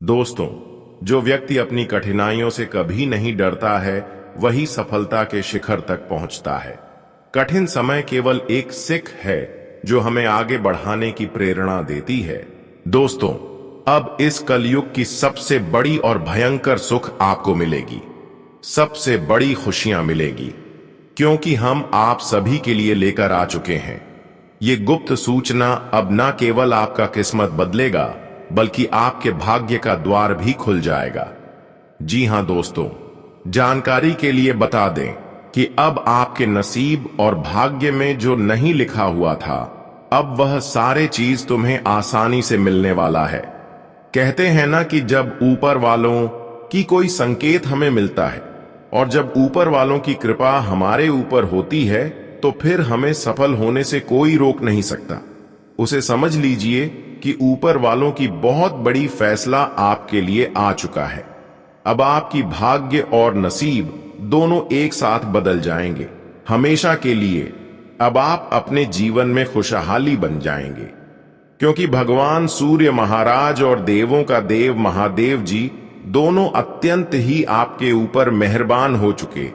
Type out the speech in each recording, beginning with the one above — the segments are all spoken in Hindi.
दोस्तों, जो व्यक्ति अपनी कठिनाइयों से कभी नहीं डरता है वही सफलता के शिखर तक पहुंचता है। कठिन समय केवल एक सीख है जो हमें आगे बढ़ाने की प्रेरणा देती है। दोस्तों, अब इस कलयुग की सबसे बड़ी और भयंकर सुख आपको मिलेगी, सबसे बड़ी खुशियां मिलेगी, क्योंकि हम आप सभी के लिए लेकर आ चुके हैं। ये गुप्त सूचना अब न केवल आपका किस्मत बदलेगा बल्कि आपके भाग्य का द्वार भी खुल जाएगा। जी हां दोस्तों, जानकारी के लिए बता दें कि अब आपके नसीब और भाग्य में जो नहीं लिखा हुआ था, अब वह सारे चीज तुम्हें आसानी से मिलने वाला है। कहते हैं ना कि जब ऊपर वालों की कोई संकेत हमें मिलता है और जब ऊपर वालों की कृपा हमारे ऊपर होती है तो फिर हमें सफल होने से कोई रोक नहीं सकता। उसे समझ लीजिए कि ऊपर वालों की बहुत बड़ी फैसला आपके लिए आ चुका है। अब आपकी भाग्य और नसीब दोनों एक साथ बदल जाएंगे, हमेशा के लिए। अब आप अपने जीवन में खुशहाली बन जाएंगे, क्योंकि भगवान सूर्य महाराज और देवों का देव महादेव जी दोनों अत्यंत ही आपके ऊपर मेहरबान हो चुके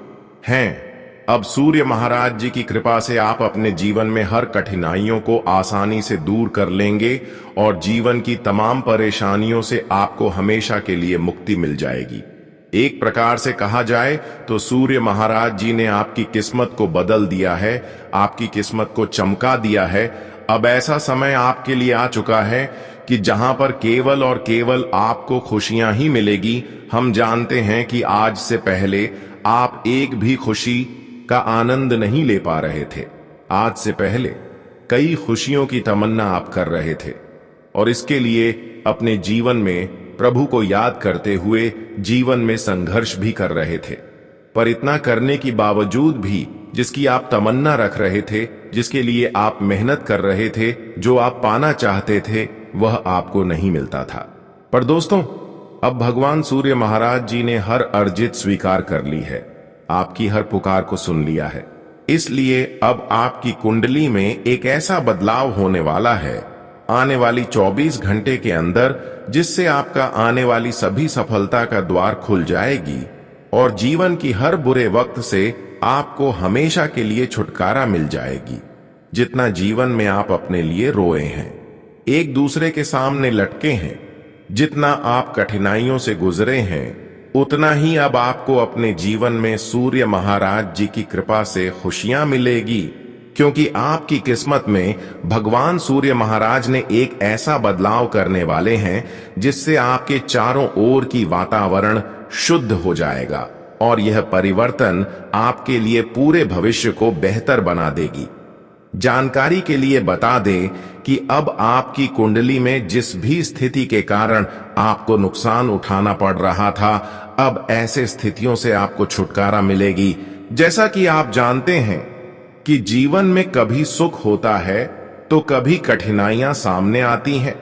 हैं। अब सूर्य महाराज जी की कृपा से आप अपने जीवन में हर कठिनाइयों को आसानी से दूर कर लेंगे और जीवन की तमाम परेशानियों से आपको हमेशा के लिए मुक्ति मिल जाएगी। एक प्रकार से कहा जाए तो सूर्य महाराज जी ने आपकी किस्मत को बदल दिया है, आपकी किस्मत को चमका दिया है। अब ऐसा समय आपके लिए आ चुका है कि जहां पर केवल और केवल आपको खुशियां ही मिलेगी। हम जानते हैं कि आज से पहले आप एक भी खुशी का आनंद नहीं ले पा रहे थे। आज से पहले कई खुशियों की तमन्ना आप कर रहे थे और इसके लिए अपने जीवन में प्रभु को याद करते हुए जीवन में संघर्ष भी कर रहे थे। पर इतना करने की बावजूद भी जिसकी आप तमन्ना रख रहे थे, जिसके लिए आप मेहनत कर रहे थे, जो आप पाना चाहते थे, वह आपको नहीं मिलता था। पर दोस्तों, अब भगवान सूर्य महाराज जी ने हर अर्जित स्वीकार कर ली है, आपकी हर पुकार को सुन लिया है। इसलिए अब आपकी कुंडली में एक ऐसा बदलाव होने वाला है आने वाली 24 घंटे के अंदर, जिससे आपका आने वाली सभी सफलता का द्वार खुल जाएगी और जीवन की हर बुरे वक्त से आपको हमेशा के लिए छुटकारा मिल जाएगी। जितना जीवन में आप अपने लिए रोए हैं, एक दूसरे के सामने लटके हैं, जितना आप कठिनाइयों से गुजरे हैं, उतना ही अब आपको अपने जीवन में सूर्य महाराज जी की कृपा से खुशियां मिलेगी, क्योंकि आपकी किस्मत में भगवान सूर्य महाराज ने एक ऐसा बदलाव करने वाले हैं जिससे आपके चारों ओर की वातावरण शुद्ध हो जाएगा और यह परिवर्तन आपके लिए पूरे भविष्य को बेहतर बना देगी। जानकारी के लिए बता दें कि अब आपकी कुंडली में जिस भी स्थिति के कारण आपको नुकसान उठाना पड़ रहा था, अब ऐसे स्थितियों से आपको छुटकारा मिलेगी। जैसा कि आप जानते हैं कि जीवन में कभी सुख होता है तो कभी कठिनाइयां सामने आती हैं,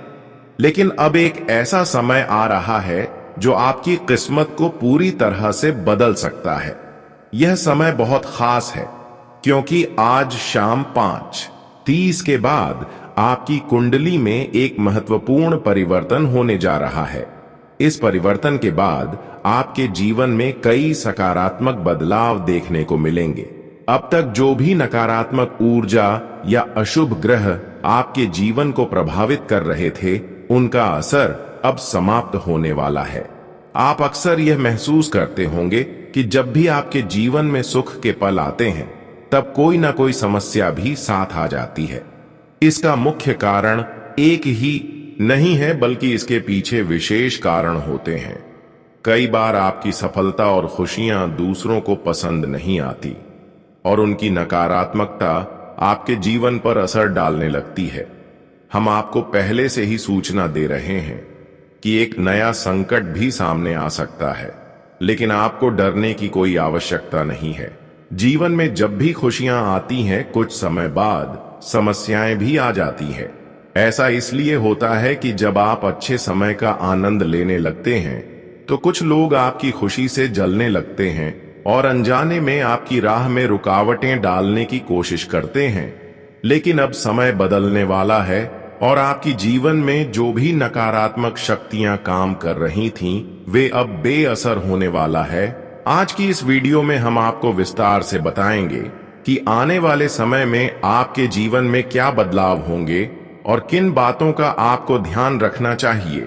लेकिन अब एक ऐसा समय आ रहा है जो आपकी किस्मत को पूरी तरह से बदल सकता है। यह समय बहुत खास है, क्योंकि आज शाम 5:30 के बाद आपकी कुंडली में एक महत्वपूर्ण परिवर्तन होने जा रहा है। इस परिवर्तन के बाद आपके जीवन में कई सकारात्मक बदलाव देखने को मिलेंगे। अब तक जो भी नकारात्मक ऊर्जा या अशुभ ग्रह आपके जीवन को प्रभावित कर रहे थे, उनका असर अब समाप्त होने वाला है। आप अक्सर यह महसूस करते होंगे कि जब भी आपके जीवन में सुख के पल आते हैं, तब कोई ना कोई समस्या भी साथ आ जाती है। इसका मुख्य कारण एक ही नहीं है, बल्कि इसके पीछे विशेष कारण होते हैं। कई बार आपकी सफलता और खुशियां दूसरों को पसंद नहीं आती और उनकी नकारात्मकता आपके जीवन पर असर डालने लगती है। हम आपको पहले से ही सूचना दे रहे हैं कि एक नया संकट भी सामने आ सकता है, लेकिन आपको डरने की कोई आवश्यकता नहीं है। जीवन में जब भी खुशियां आती हैं, कुछ समय बाद समस्याएं भी आ जाती हैं। ऐसा इसलिए होता है कि जब आप अच्छे समय का आनंद लेने लगते हैं तो कुछ लोग आपकी खुशी से जलने लगते हैं और अनजाने में आपकी राह में रुकावटें डालने की कोशिश करते हैं। लेकिन अब समय बदलने वाला है और आपकी जीवन में जो भी नकारात्मक शक्तियां काम कर रही थीं, वे अब बेअसर होने वाला है। आज की इस वीडियो में हम आपको विस्तार से बताएंगे कि आने वाले समय में आपके जीवन में क्या बदलाव होंगे और किन बातों का आपको ध्यान रखना चाहिए।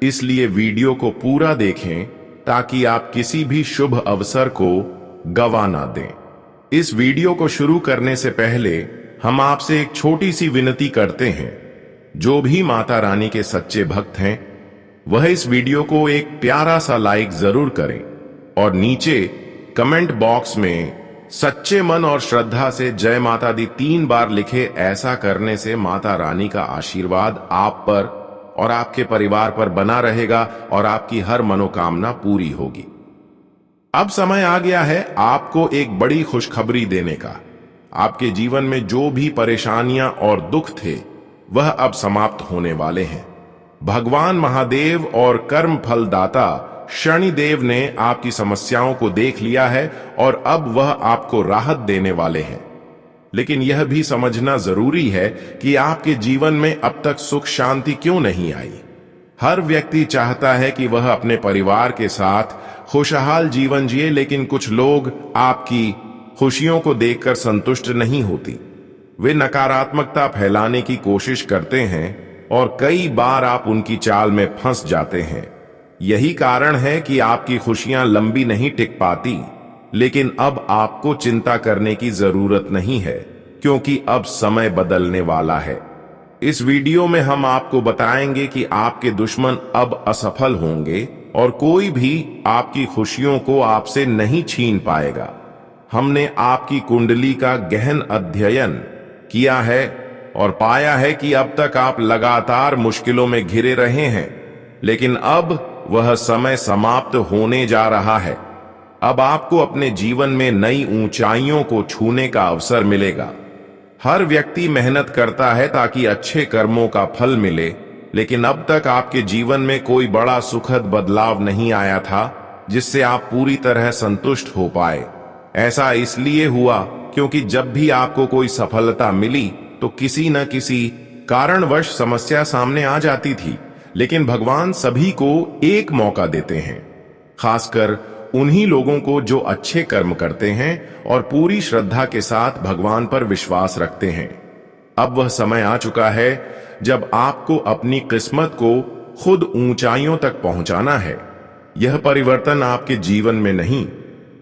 इसलिए वीडियो को पूरा देखें ताकि आप किसी भी शुभ अवसर को गवा ना दें। इस वीडियो को शुरू करने से पहले हम आपसे एक छोटी सी विनती करते हैं। जो भी माता रानी के सच्चे भक्त हैं, वह इस वीडियो को एक प्यारा सा लाइक जरूर करें और नीचे कमेंट बॉक्स में सच्चे मन और श्रद्धा से जय माता दी 3 बार लिखे। ऐसा करने से माता रानी का आशीर्वाद आप पर और आपके परिवार पर बना रहेगा और आपकी हर मनोकामना पूरी होगी। अब समय आ गया है आपको एक बड़ी खुशखबरी देने का। आपके जीवन में जो भी परेशानियां और दुख थे, वह अब समाप्त होने वाले हैं। भगवान महादेव और कर्म फलदाता शनिदेव ने आपकी समस्याओं को देख लिया है और अब वह आपको राहत देने वाले हैं। लेकिन यह भी समझना जरूरी है कि आपके जीवन में अब तक सुख शांति क्यों नहीं आई। हर व्यक्ति चाहता है कि वह अपने परिवार के साथ खुशहाल जीवन जिए, लेकिन कुछ लोग आपकी खुशियों को देखकर संतुष्ट नहीं होती। वे नकारात्मकता फैलाने की कोशिश करते हैं और कई बार आप उनकी चाल में फंस जाते हैं। यही कारण है कि आपकी खुशियां लंबी नहीं टिक पाती। लेकिन अब आपको चिंता करने की जरूरत नहीं है, क्योंकि अब समय बदलने वाला है। इस वीडियो में हम आपको बताएंगे कि आपके दुश्मन अब असफल होंगे और कोई भी आपकी खुशियों को आपसे नहीं छीन पाएगा। हमने आपकी कुंडली का गहन अध्ययन किया है और पाया है कि अब तक आप लगातार मुश्किलों में घिरे रहे हैं, लेकिन अब वह समय समाप्त होने जा रहा है। अब आपको अपने जीवन में नई ऊंचाइयों को छूने का अवसर मिलेगा। हर व्यक्ति मेहनत करता है ताकि अच्छे कर्मों का फल मिले, लेकिन अब तक आपके जीवन में कोई बड़ा सुखद बदलाव नहीं आया था जिससे आप पूरी तरह संतुष्ट हो पाए। ऐसा इसलिए हुआ क्योंकि जब भी आपको कोई सफलता मिली तो किसी न किसी कारणवश समस्या सामने आ जाती थी। लेकिन भगवान सभी को एक मौका देते हैं, खासकर उन्हीं लोगों को जो अच्छे कर्म करते हैं और पूरी श्रद्धा के साथ भगवान पर विश्वास रखते हैं। अब वह समय आ चुका है जब आपको अपनी किस्मत को खुद ऊंचाइयों तक पहुंचाना है। यह परिवर्तन आपके जीवन में नहीं,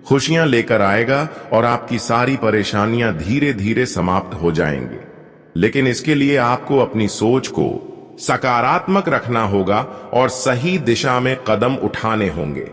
खुशियां लेकर आएगा और आपकी सारी परेशानियां धीरे धीरे समाप्त हो जाएंगी। लेकिन इसके लिए आपको अपनी सोच को सकारात्मक रखना होगा और सही दिशा में कदम उठाने होंगे।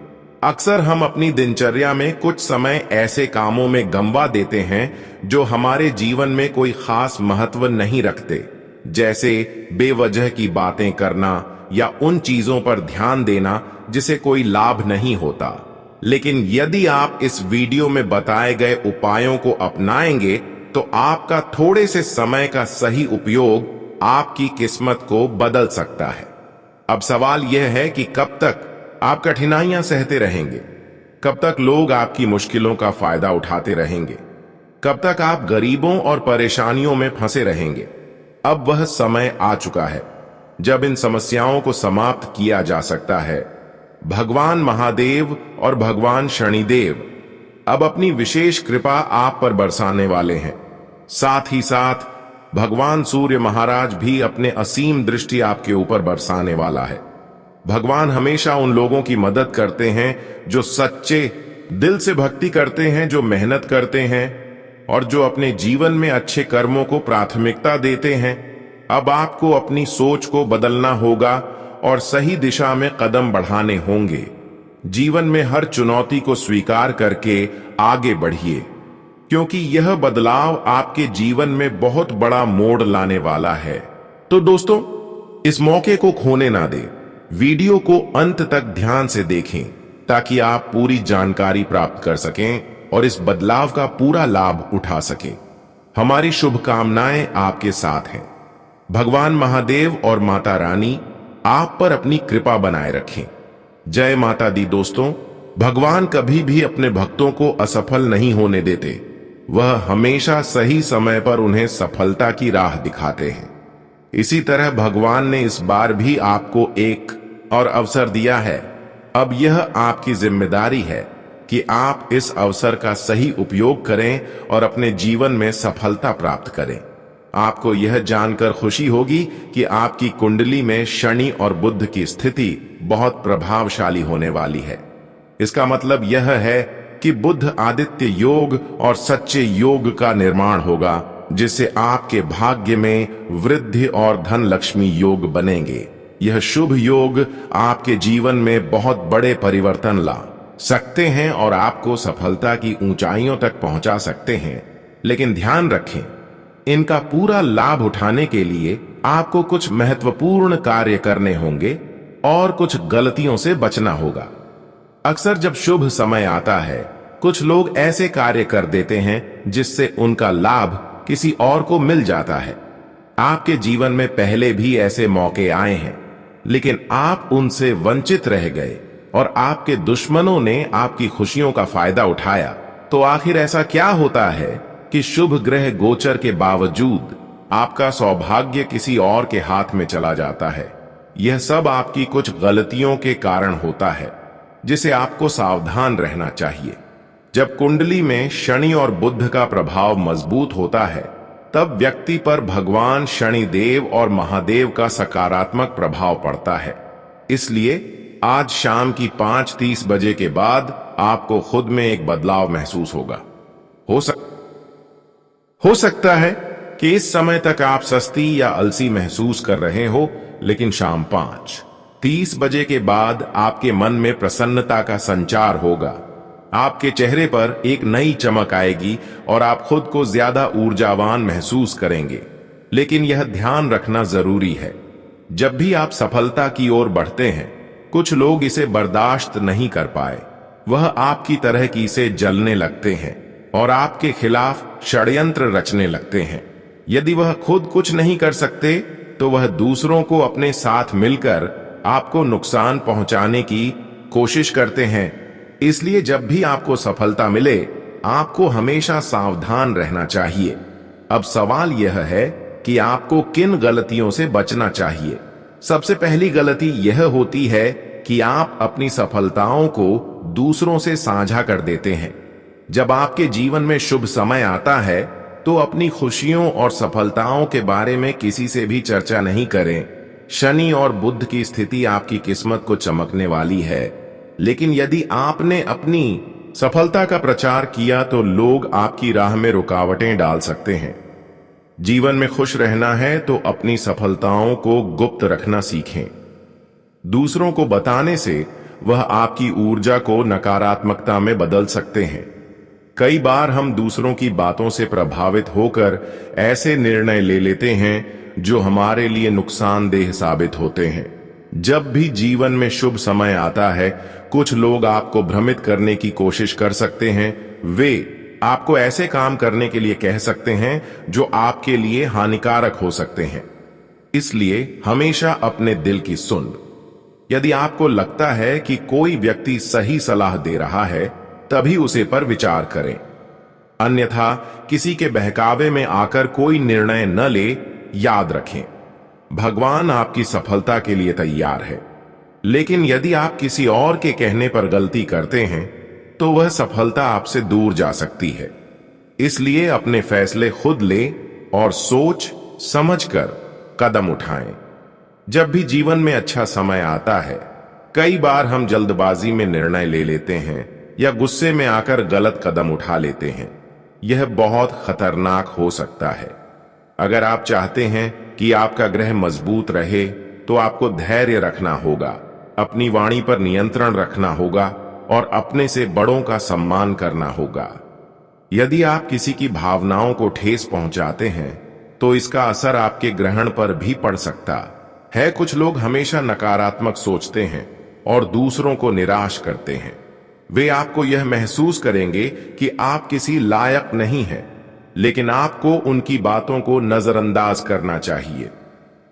अक्सर हम अपनी दिनचर्या में कुछ समय ऐसे कामों में गंवा देते हैं जो हमारे जीवन में कोई खास महत्व नहीं रखते, जैसे बेवजह की बातें करना या उन चीजों पर ध्यान देना जिसे कोई लाभ नहीं होता। लेकिन यदि आप इस वीडियो में बताए गए उपायों को अपनाएंगे तो आपका थोड़े से समय का सही उपयोग आपकी किस्मत को बदल सकता है। अब सवाल यह है कि कब तक आप कठिनाइयां सहते रहेंगे? कब तक लोग आपकी मुश्किलों का फायदा उठाते रहेंगे? कब तक आप गरीबों और परेशानियों में फंसे रहेंगे? अब वह समय आ चुका है जब इन समस्याओं को समाप्त किया जा सकता है। भगवान महादेव और भगवान शनिदेव अब अपनी विशेष कृपा आप पर बरसाने वाले हैं। साथ ही साथ भगवान सूर्य महाराज भी अपने असीम दृष्टि आपके ऊपर बरसाने वाला है। भगवान हमेशा उन लोगों की मदद करते हैं जो सच्चे दिल से भक्ति करते हैं, जो मेहनत करते हैं और जो अपने जीवन में अच्छे कर्मों को प्राथमिकता देते हैं। अब आपको अपनी सोच को बदलना होगा और सही दिशा में कदम बढ़ाने होंगे। जीवन में हर चुनौती को स्वीकार करके आगे बढ़िए, क्योंकि यह बदलाव आपके जीवन में बहुत बड़ा मोड़ लाने वाला है। तो दोस्तों, इस मौके को खोने ना दें। वीडियो को अंत तक ध्यान से देखें ताकि आप पूरी जानकारी प्राप्त कर सकें और इस बदलाव का पूरा लाभ उठा सकें। हमारी शुभकामनाएं आपके साथ हैं। भगवान महादेव और माता रानी आप पर अपनी कृपा बनाए रखें। जय माता दी। दोस्तों, भगवान कभी भी अपने भक्तों को असफल नहीं होने देते। वह हमेशा सही समय पर उन्हें सफलता की राह दिखाते हैं। इसी तरह भगवान ने इस बार भी आपको एक और अवसर दिया है। अब यह आपकी जिम्मेदारी है कि आप इस अवसर का सही उपयोग करें और अपने जीवन में सफलता प्राप्त करें। आपको यह जानकर खुशी होगी कि आपकी कुंडली में शनि और बुध की स्थिति बहुत प्रभावशाली होने वाली है। इसका मतलब यह है कि बुध आदित्य योग और सच्चे योग का निर्माण होगा, जिससे आपके भाग्य में वृद्धि और धन लक्ष्मी योग बनेंगे। यह शुभ योग आपके जीवन में बहुत बड़े परिवर्तन ला सकते हैं और आपको सफलता की ऊंचाइयों तक पहुंचा सकते हैं। लेकिन ध्यान रखें, इनका पूरा लाभ उठाने के लिए आपको कुछ महत्वपूर्ण कार्य करने होंगे और कुछ गलतियों से बचना होगा। अक्सर जब शुभ समय आता है, कुछ लोग ऐसे कार्य कर देते हैं जिससे उनका लाभ किसी और को मिल जाता है। आपके जीवन में पहले भी ऐसे मौके आए हैं, लेकिन आप उनसे वंचित रह गए और आपके दुश्मनों ने आपकी खुशियों का फायदा उठाया। तो आखिर ऐसा क्या होता है कि शुभ ग्रह गोचर के बावजूद आपका सौभाग्य किसी और के हाथ में चला जाता है? यह सब आपकी कुछ गलतियों के कारण होता है, जिसे आपको सावधान रहना चाहिए। जब कुंडली में शनि और बुध का प्रभाव मजबूत होता है, तब व्यक्ति पर भगवान शनिदेव और महादेव का सकारात्मक प्रभाव पड़ता है। इसलिए आज शाम की 5:30 बजे के बाद आपको खुद में एक बदलाव महसूस होगा। हो सकता है कि इस समय तक आप सुस्ती या अलसी महसूस कर रहे हो, लेकिन शाम 5:30 बजे के बाद आपके मन में प्रसन्नता का संचार होगा। आपके चेहरे पर एक नई चमक आएगी और आप खुद को ज्यादा ऊर्जावान महसूस करेंगे। लेकिन यह ध्यान रखना जरूरी है, जब भी आप सफलता की ओर बढ़ते हैं, कुछ लोग इसे बर्दाश्त नहीं कर पाए। वह आपकी तरह की से जलने लगते हैं और आपके खिलाफ षड्यंत्र रचने लगते हैं। यदि वह खुद कुछ नहीं कर सकते, तो वह दूसरों को अपने साथ मिलकर आपको नुकसान पहुंचाने की कोशिश करते हैं। इसलिए जब भी आपको सफलता मिले, आपको हमेशा सावधान रहना चाहिए। अब सवाल यह है कि आपको किन गलतियों से बचना चाहिए। सबसे पहली गलती यह होती है कि आप अपनी सफलताओं को दूसरों से साझा कर देते हैं। जब आपके जीवन में शुभ समय आता है, तो अपनी खुशियों और सफलताओं के बारे में किसी से भी चर्चा नहीं करें। शनि और बुध की स्थिति आपकी किस्मत को चमकने वाली है, लेकिन यदि आपने अपनी सफलता का प्रचार किया तो लोग आपकी राह में रुकावटें डाल सकते हैं। जीवन में खुश रहना है तो अपनी सफलताओं को गुप्त रखना सीखें। दूसरों को बताने से वह आपकी ऊर्जा को नकारात्मकता में बदल सकते हैं। कई बार हम दूसरों की बातों से प्रभावित होकर ऐसे निर्णय ले लेते हैं जो हमारे लिए नुकसानदेह साबित होते हैं। जब भी जीवन में शुभ समय आता है, कुछ लोग आपको भ्रमित करने की कोशिश कर सकते हैं। वे आपको ऐसे काम करने के लिए कह सकते हैं जो आपके लिए हानिकारक हो सकते हैं। इसलिए हमेशा अपने दिल की सुन। यदि आपको लगता है कि कोई व्यक्ति सही सलाह दे रहा है, तभी उसे पर विचार करें। अन्यथा किसी के बहकावे में आकर कोई निर्णय न ले। याद रखें, भगवान आपकी सफलता के लिए तैयार है, लेकिन यदि आप किसी और के कहने पर गलती करते हैं, तो वह सफलता आपसे दूर जा सकती है। इसलिए अपने फैसले खुद लें और सोच समझकर कदम उठाएं। जब भी जीवन में अच्छा समय आता है, कई बार हम जल्दबाजी में निर्णय ले लेते हैं या गुस्से में आकर गलत कदम उठा लेते हैं। यह बहुत खतरनाक हो सकता है। अगर आप चाहते हैं कि आपका ग्रह मजबूत रहे, तो आपको धैर्य रखना होगा, अपनी वाणी पर नियंत्रण रखना होगा और अपने से बड़ों का सम्मान करना होगा। यदि आप किसी की भावनाओं को ठेस पहुंचाते हैं, तो इसका असर आपके ग्रहण पर भी पड़ सकता है। कुछ लोग हमेशा नकारात्मक सोचते हैं और दूसरों को निराश करते हैं। वे आपको यह महसूस करेंगे कि आप किसी लायक नहीं हैं, लेकिन आपको उनकी बातों को नजरअंदाज करना चाहिए।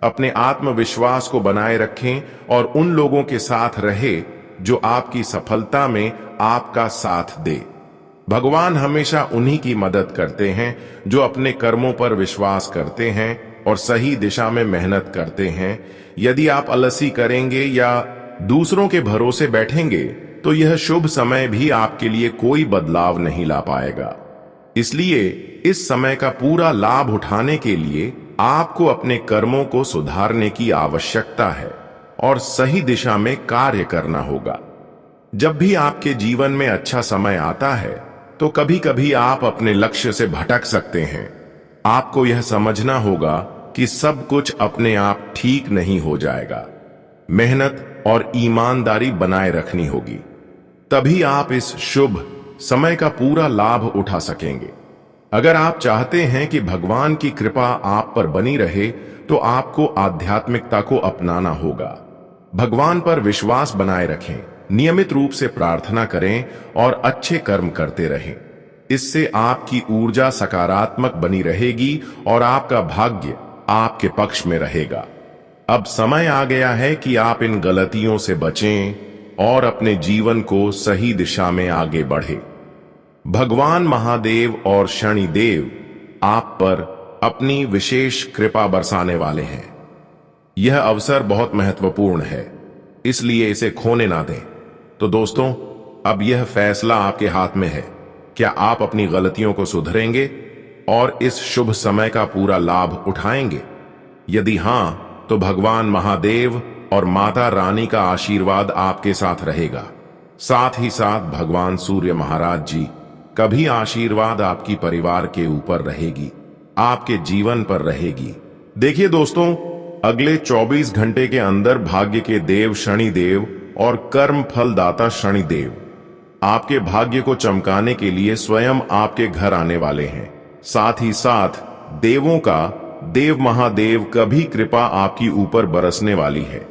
अपने आत्मविश्वास को बनाए रखें और उन लोगों के साथ रहे जो आपकी सफलता में आपका साथ दे। भगवान हमेशा उन्हीं की मदद करते हैं जो अपने कर्मों पर विश्वास करते हैं और सही दिशा में मेहनत करते हैं, यदि आप आलसी करेंगे या दूसरों के भरोसे बैठेंगे तो यह शुभ समय भी आपके लिए कोई बदलाव नहीं ला पाएगा। इसलिए इस समय का पूरा लाभ उठाने के लिए आपको अपने कर्मों को सुधारने की आवश्यकता है और सही दिशा में कार्य करना होगा। जब भी आपके जीवन में अच्छा समय आता है तो कभी कभी आप अपने लक्ष्य से भटक सकते हैं। आपको यह समझना होगा कि सब कुछ अपने आप ठीक नहीं हो जाएगा। मेहनत और ईमानदारी बनाए रखनी होगी, तभी आप इस शुभ समय का पूरा लाभ उठा सकेंगे। अगर आप चाहते हैं कि भगवान की कृपा आप पर बनी रहे तो आपको आध्यात्मिकता को अपनाना होगा। भगवान पर विश्वास बनाए रखें, नियमित रूप से प्रार्थना करें और अच्छे कर्म करते रहें। इससे आपकी ऊर्जा सकारात्मक बनी रहेगी और आपका भाग्य आपके पक्ष में रहेगा। अब समय आ गया है कि आप इन गलतियों से बचें और अपने जीवन को सही दिशा में आगे बढ़ें। भगवान महादेव और शनिदेव आप पर अपनी विशेष कृपा बरसाने वाले हैं। यह अवसर बहुत महत्वपूर्ण है, इसलिए इसे खोने ना दें। तो दोस्तों, अब यह फैसला आपके हाथ में है। क्या आप अपनी गलतियों को सुधरेंगे और इस शुभ समय का पूरा लाभ उठाएंगे? यदि हां, तो भगवान महादेव और माता रानी का आशीर्वाद आपके साथ रहेगा। साथ ही साथ भगवान सूर्य महाराज जी का भी आशीर्वाद आपकी परिवार के ऊपर रहेगी, आपके जीवन पर रहेगी। देखिए दोस्तों, अगले 24 घंटे के अंदर भाग्य के देव शनिदेव और कर्म फलदाता शनिदेव आपके भाग्य को चमकाने के लिए स्वयं आपके घर आने वाले हैं। साथ ही साथ देवों का देव महादेव का भी कृपा आपकी ऊपर बरसने वाली है।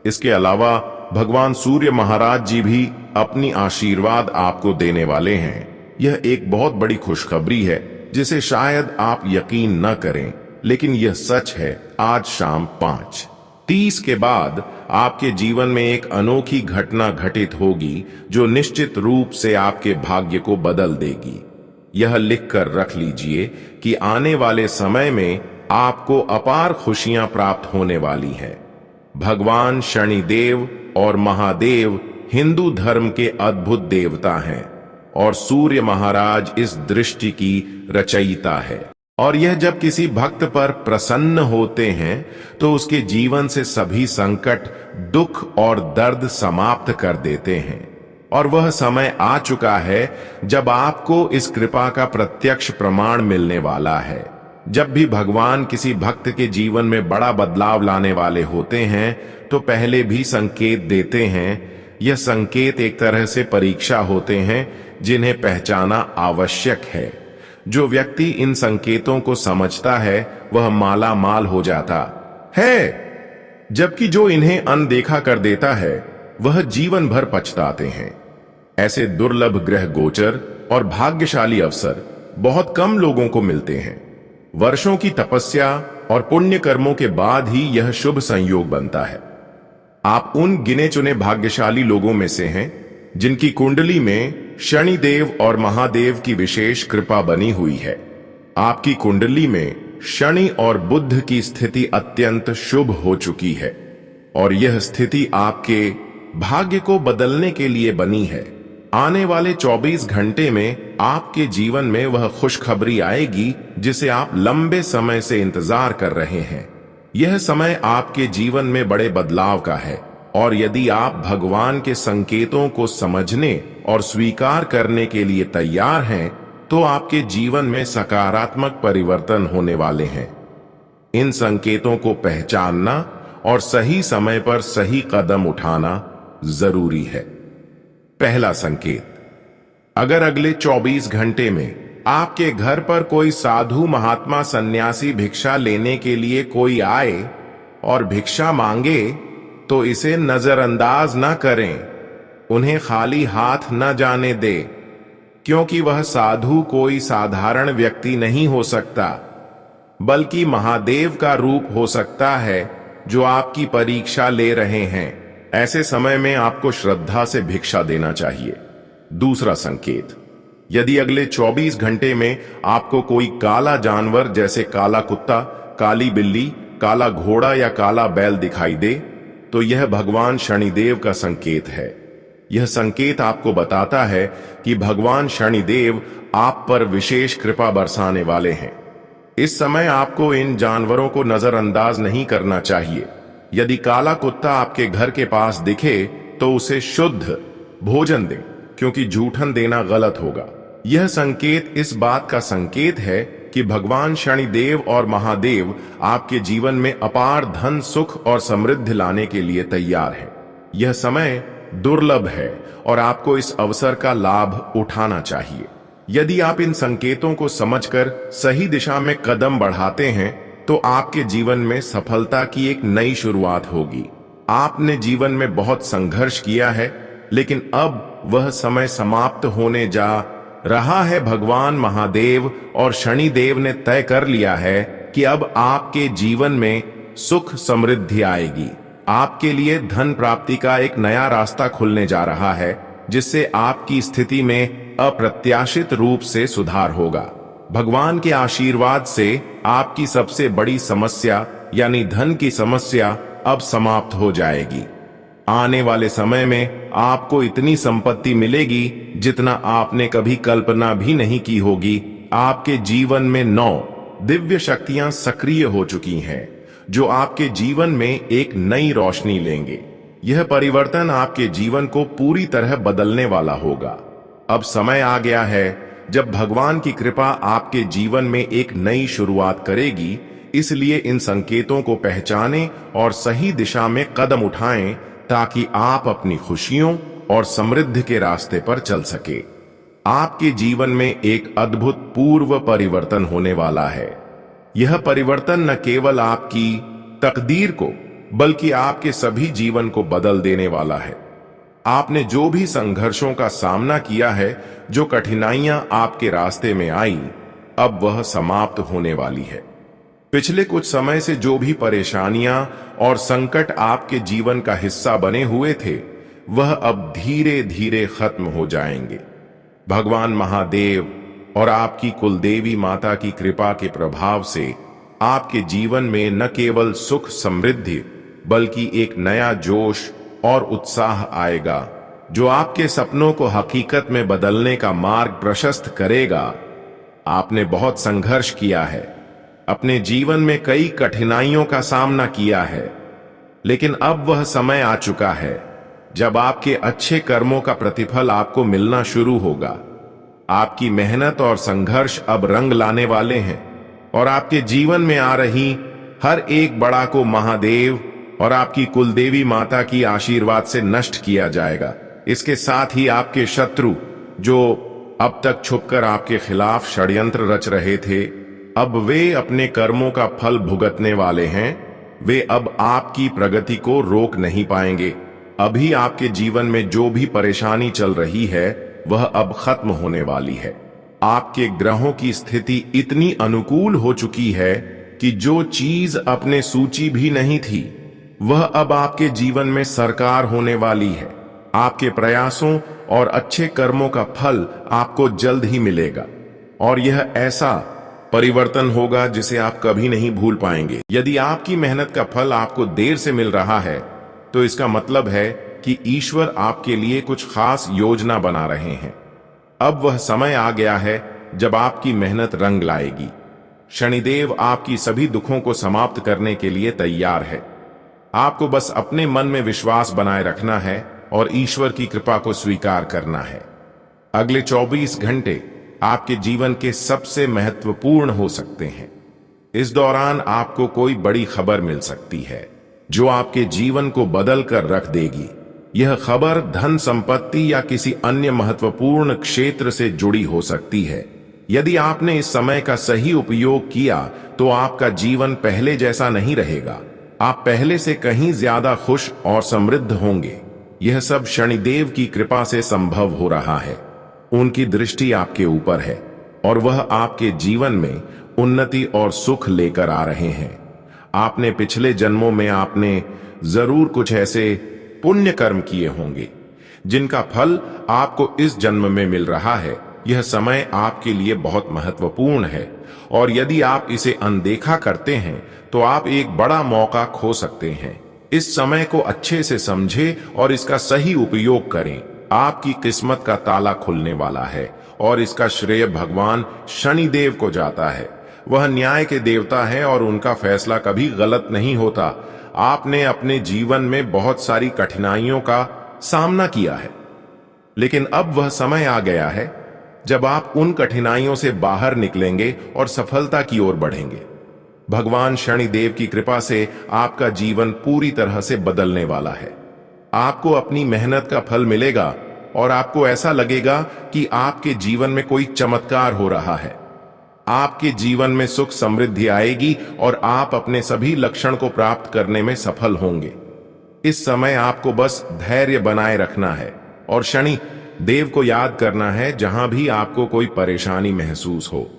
इसके अलावा भगवान सूर्य महाराज जी भी अपनी आशीर्वाद आपको देने वाले हैं। यह एक बहुत बड़ी खुशखबरी है जिसे शायद आप यकीन न करें, लेकिन यह सच है। आज शाम 5:30 के बाद आपके जीवन में एक अनोखी घटना घटित होगी जो निश्चित रूप से आपके भाग्य को बदल देगी। यह लिखकर रख लीजिए कि आने वाले समय में आपको अपार खुशियां प्राप्त होने वाली हैं। भगवान शनिदेव और महादेव हिंदू धर्म के अद्भुत देवता हैं और सूर्य महाराज इस दृष्टि की रचयिता है। और यह जब किसी भक्त पर प्रसन्न होते हैं तो उसके जीवन से सभी संकट, दुख और दर्द समाप्त कर देते हैं। और वह समय आ चुका है जब आपको इस कृपा का प्रत्यक्ष प्रमाण मिलने वाला है। जब भी भगवान किसी भक्त के जीवन में बड़ा बदलाव लाने वाले होते हैं तो पहले भी संकेत देते हैं। यह संकेत एक तरह से परीक्षा होते हैं जिन्हें पहचाना आवश्यक है। जो व्यक्ति इन संकेतों को समझता है वह माला माल हो जाता है, जबकि जो इन्हें अनदेखा कर देता है वह जीवन भर पछताते हैं। ऐसे दुर्लभ ग्रह गोचर और भाग्यशाली अवसर बहुत कम लोगों को मिलते हैं। वर्षों की तपस्या और पुण्य कर्मों के बाद ही यह शुभ संयोग बनता है। आप उन गिने चुने भाग्यशाली लोगों में से हैं जिनकी कुंडली में शनिदेव और महादेव की विशेष कृपा बनी हुई है। आपकी कुंडली में शनि और बुध की स्थिति अत्यंत शुभ हो चुकी है और यह स्थिति आपके भाग्य को बदलने के लिए बनी है। आने वाले 24 घंटे में आपके जीवन में वह खुशखबरी आएगी जिसे आप लंबे समय से इंतजार कर रहे हैं। यह समय आपके जीवन में बड़े बदलाव का है और यदि आप भगवान के संकेतों को समझने और स्वीकार करने के लिए तैयार हैं तो आपके जीवन में सकारात्मक परिवर्तन होने वाले हैं। इन संकेतों को पहचानना और सही समय पर सही कदम उठाना जरूरी है। पहला संकेत, अगर अगले 24 घंटे में आपके घर पर कोई साधु महात्मा सन्यासी भिक्षा लेने के लिए कोई आए और भिक्षा मांगे तो इसे नजरअंदाज न करें। उन्हें खाली हाथ न जाने दे, क्योंकि वह साधु कोई साधारण व्यक्ति नहीं हो सकता, बल्कि महादेव का रूप हो सकता है जो आपकी परीक्षा ले रहे हैं। ऐसे समय में आपको श्रद्धा से भिक्षा देना चाहिए। दूसरा संकेत, यदि अगले 24 घंटे में आपको कोई काला जानवर जैसे काला कुत्ता, काली बिल्ली, काला घोड़ा या काला बैल दिखाई दे तो यह भगवान शनिदेव का संकेत है। यह संकेत आपको बताता है कि भगवान शनिदेव आप पर विशेष कृपा बरसाने वाले हैं। इस समय आपको इन जानवरों को नजरअंदाज नहीं करना चाहिए। यदि काला कुत्ता आपके घर के पास दिखे तो उसे शुद्ध भोजन दें, क्योंकि जूठन देना गलत होगा। यह संकेत इस बात का संकेत है कि भगवान शनिदेव और महादेव आपके जीवन में अपार धन, सुख और समृद्धि लाने के लिए तैयार है। यह समय दुर्लभ है और आपको इस अवसर का लाभ उठाना चाहिए। यदि आप इन संकेतों को समझकर सही दिशा में कदम बढ़ाते हैं तो आपके जीवन में सफलता की एक नई शुरुआत होगी। आपने जीवन में बहुत संघर्ष किया है, लेकिन अब वह समय समाप्त होने जा रहा है। भगवान महादेव और शनिदेव ने तय कर लिया है कि अब आपके जीवन में सुख समृद्धि आएगी। आपके लिए धन प्राप्ति का एक नया रास्ता खुलने जा रहा है, जिससे आपकी स्थिति में अप्रत्याशित रूप से सुधार होगा। भगवान के आशीर्वाद से आपकी सबसे बड़ी समस्या यानी धन की समस्या अब समाप्त हो जाएगी। आने वाले समय में आपको इतनी संपत्ति मिलेगी जितना आपने कभी कल्पना भी नहीं की होगी। आपके जीवन में 9 दिव्य शक्तियां सक्रिय हो चुकी हैं, जो आपके जीवन में एक नई रोशनी लेंगे। यह परिवर्तन आपके जीवन को पूरी तरह बदलने वाला होगा। अब समय आ गया है जब भगवान की कृपा आपके जीवन में एक नई शुरुआत करेगी। इसलिए इन संकेतों को पहचानें और सही दिशा में कदम उठाएं, ताकि आप अपनी खुशियों और समृद्धि के रास्ते पर चल सके। आपके जीवन में एक अद्भुतपूर्व परिवर्तन होने वाला है। यह परिवर्तन न केवल आपकी तकदीर को बल्कि आपके सभी जीवन को बदल देने वाला है। आपने जो भी संघर्षों का सामना किया है, जो कठिनाइयां आपके रास्ते में आई, अब वह समाप्त होने वाली है। पिछले कुछ समय से जो भी परेशानियां और संकट आपके जीवन का हिस्सा बने हुए थे, वह अब धीरे धीरे खत्म हो जाएंगे। भगवान महादेव और आपकी कुलदेवी माता की कृपा के प्रभाव से आपके जीवन में न केवल सुख समृद्धि बल्कि एक नया जोश और उत्साह आएगा, जो आपके सपनों को हकीकत में बदलने का मार्ग प्रशस्त करेगा। आपने बहुत संघर्ष किया है, अपने जीवन में कई कठिनाइयों का सामना किया है, लेकिन अब वह समय आ चुका है जब आपके अच्छे कर्मों का प्रतिफल आपको मिलना शुरू होगा। आपकी मेहनत और संघर्ष अब रंग लाने वाले हैं और आपके जीवन में आ रही हर एक बड़ा को महादेव और आपकी कुलदेवी माता की आशीर्वाद से नष्ट किया जाएगा। इसके साथ ही आपके शत्रु, जो अब तक छुपकर आपके खिलाफ षड्यंत्र रच रहे थे, अब वे अपने कर्मों का फल भुगतने वाले हैं। वे अब आपकी प्रगति को रोक नहीं पाएंगे। अभी आपके जीवन में जो भी परेशानी चल रही है, वह अब खत्म होने वाली है। आपके ग्रहों की स्थिति इतनी अनुकूल हो चुकी है कि जो चीज अपने सूची भी नहीं थी, वह अब आपके जीवन में सरकार होने वाली है। आपके प्रयासों और अच्छे कर्मों का फल आपको जल्द ही मिलेगा और यह ऐसा परिवर्तन होगा जिसे आप कभी नहीं भूल पाएंगे। यदि आपकी मेहनत का फल आपको देर से मिल रहा है, तो इसका मतलब है कि ईश्वर आपके लिए कुछ खास योजना बना रहे हैं। अब वह समय आ गया है जब आपकी मेहनत रंग लाएगी। शनिदेव आपकी सभी दुखों को समाप्त करने के लिए तैयार है। आपको बस अपने मन में विश्वास बनाए रखना है और ईश्वर की कृपा को स्वीकार करना है। अगले 24 घंटे आपके जीवन के सबसे महत्वपूर्ण हो सकते हैं। इस दौरान आपको कोई बड़ी खबर मिल सकती है जो आपके जीवन को बदल कर रख देगी। यह खबर धन संपत्ति या किसी अन्य महत्वपूर्ण क्षेत्र से जुड़ी हो सकती है। यदि आपने इस समय का सही उपयोग किया तो आपका जीवन पहले जैसा नहीं रहेगा। आप पहले से कहीं ज्यादा खुश और समृद्ध होंगे। यह सब शनिदेव की कृपा से संभव हो रहा है। उनकी दृष्टि आपके ऊपर है और वह आपके जीवन में उन्नति और सुख लेकर आ रहे हैं। आपने पिछले जन्मों में आपने जरूर कुछ ऐसे पुण्य कर्म किए होंगे जिनका फल आपको इस जन्म में मिल रहा है। यह समय आपके लिए बहुत महत्वपूर्ण है और यदि आप इसे अनदेखा करते हैं तो आप एक बड़ा मौका खो सकते हैं। इस समय को अच्छे से समझें और इसका सही उपयोग करें। आपकी किस्मत का ताला खुलने वाला है और इसका श्रेय भगवान शनिदेव को जाता है। वह न्याय के देवता है और उनका फैसला कभी गलत नहीं होता। आपने अपने जीवन में बहुत सारी कठिनाइयों का सामना किया है, लेकिन अब वह समय आ गया है जब आप उन कठिनाइयों से बाहर निकलेंगे और सफलता की ओर बढ़ेंगे। भगवान शनिदेव की कृपा से आपका जीवन पूरी तरह से बदलने वाला है। आपको अपनी मेहनत का फल मिलेगा और आपको ऐसा लगेगा कि आपके जीवन में कोई चमत्कार हो रहा है। आपके जीवन में सुख समृद्धि आएगी और आप अपने सभी लक्ष्य को प्राप्त करने में सफल होंगे। इस समय आपको बस धैर्य बनाए रखना है और शनि देव को याद करना है। जहां भी आपको कोई परेशानी महसूस हो,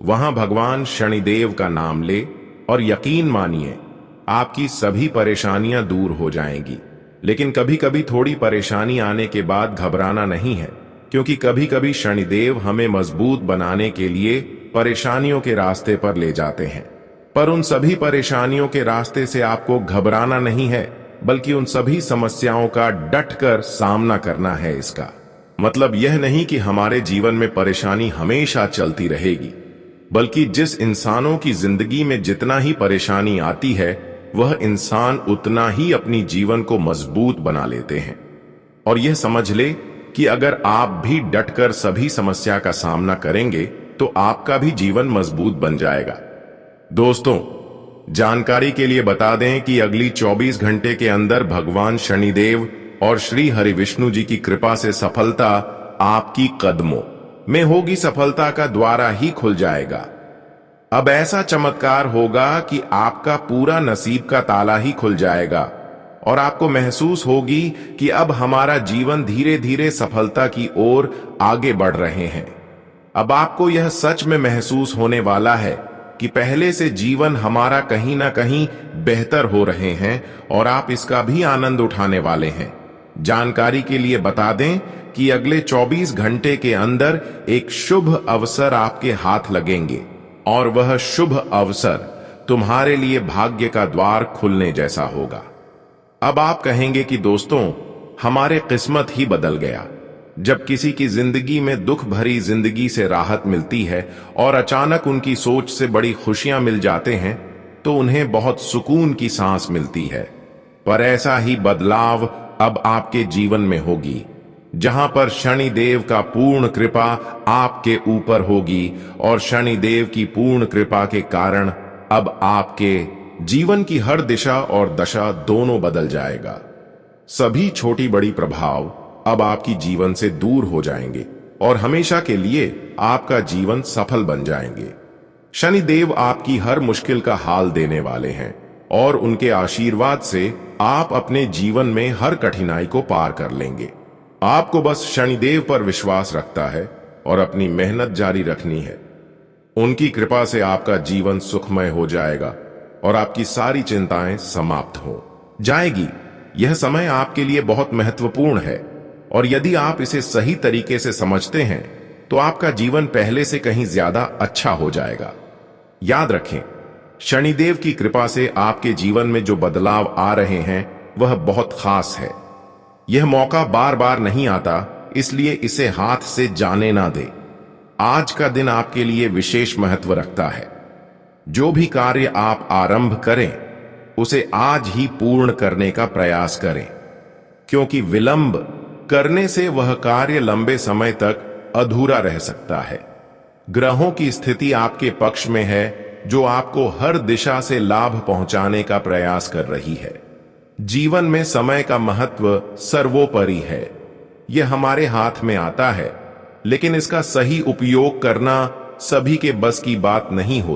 वहां भगवान शनिदेव का नाम ले और यकीन मानिए आपकी सभी परेशानियां दूर हो जाएंगी। लेकिन कभी कभी थोड़ी परेशानी आने के बाद घबराना नहीं है, क्योंकि कभी कभी शनिदेव हमें मजबूत बनाने के लिए परेशानियों के रास्ते पर ले जाते हैं। पर उन सभी परेशानियों के रास्ते से आपको घबराना नहीं है, बल्कि उन सभी समस्याओं का डटकर सामना करना है। इसका मतलब यह नहीं कि हमारे जीवन में परेशानी हमेशा चलती रहेगी, बल्कि जिस इंसानों की जिंदगी में जितना ही परेशानी आती है, वह इंसान उतना ही अपनी जीवन को मजबूत बना लेते हैं। और यह समझ ले कि अगर आप भी डटकर सभी समस्या का सामना करेंगे तो आपका भी जीवन मजबूत बन जाएगा। दोस्तों, जानकारी के लिए बता दें कि अगली 24 घंटे के अंदर भगवान शनिदेव और श्री हरि विष्णु जी की कृपा से सफलता आपकी कदमों में होगी। सफलता का द्वारा ही खुल जाएगा। अब ऐसा चमत्कार होगा कि आपका पूरा नसीब का ताला ही खुल जाएगा और आपको महसूस होगी कि अब हमारा जीवन धीरे धीरे सफलता की ओर आगे बढ़ रहे हैं। अब आपको यह सच में महसूस होने वाला है कि पहले से जीवन हमारा कहीं ना कहीं बेहतर हो रहे हैं और आप इसका भी आनंद उठाने वाले हैं। जानकारी के लिए बता दें कि अगले 24 घंटे के अंदर एक शुभ अवसर आपके हाथ लगेंगे और वह शुभ अवसर तुम्हारे लिए भाग्य का द्वार खुलने जैसा होगा। अब आप कहेंगे कि दोस्तों, हमारे किस्मत ही बदल गया। जब किसी की जिंदगी में दुख भरी जिंदगी से राहत मिलती है और अचानक उनकी सोच से बड़ी खुशियां मिल जाते हैं, तो उन्हें बहुत सुकून की सांस मिलती है। पर ऐसा ही बदलाव अब आपके जीवन में होगी, जहां पर शनिदेव का पूर्ण कृपा आपके ऊपर होगी और शनिदेव की पूर्ण कृपा के कारण अब आपके जीवन की हर दिशा और दशा दोनों बदल जाएगा। सभी छोटी बड़ी प्रभाव अब आपकी जीवन से दूर हो जाएंगे और हमेशा के लिए आपका जीवन सफल बन जाएंगे। शनिदेव आपकी हर मुश्किल का हाल देने वाले हैं और उनके आशीर्वाद से आप अपने जीवन में हर कठिनाई को पार कर लेंगे। आपको बस शनिदेव पर विश्वास रखता है और अपनी मेहनत जारी रखनी है। उनकी कृपा से आपका जीवन सुखमय हो जाएगा और आपकी सारी चिंताएं समाप्त हो जाएगी। यह समय आपके लिए बहुत महत्वपूर्ण है और यदि आप इसे सही तरीके से समझते हैं तो आपका जीवन पहले से कहीं ज्यादा अच्छा हो जाएगा। याद रखें, शनिदेव की कृपा से आपके जीवन में जो बदलाव आ रहे हैं वह बहुत खास है। यह मौका बार बार नहीं आता, इसलिए इसे हाथ से जाने ना दे। आज का दिन आपके लिए विशेष महत्व रखता है। जो भी कार्य आप आरंभ करें उसे आज ही पूर्ण करने का प्रयास करें, क्योंकि विलंब करने से वह कार्य लंबे समय तक अधूरा रह सकता है। ग्रहों की स्थिति आपके पक्ष में है, जो आपको हर दिशा से लाभ पहुंचाने का प्रयास कर रही है। जीवन में समय का महत्व सर्वोपरि है। यह हमारे हाथ में आता है, लेकिन इसका सही उपयोग करना सभी के बस की बात नहीं होती।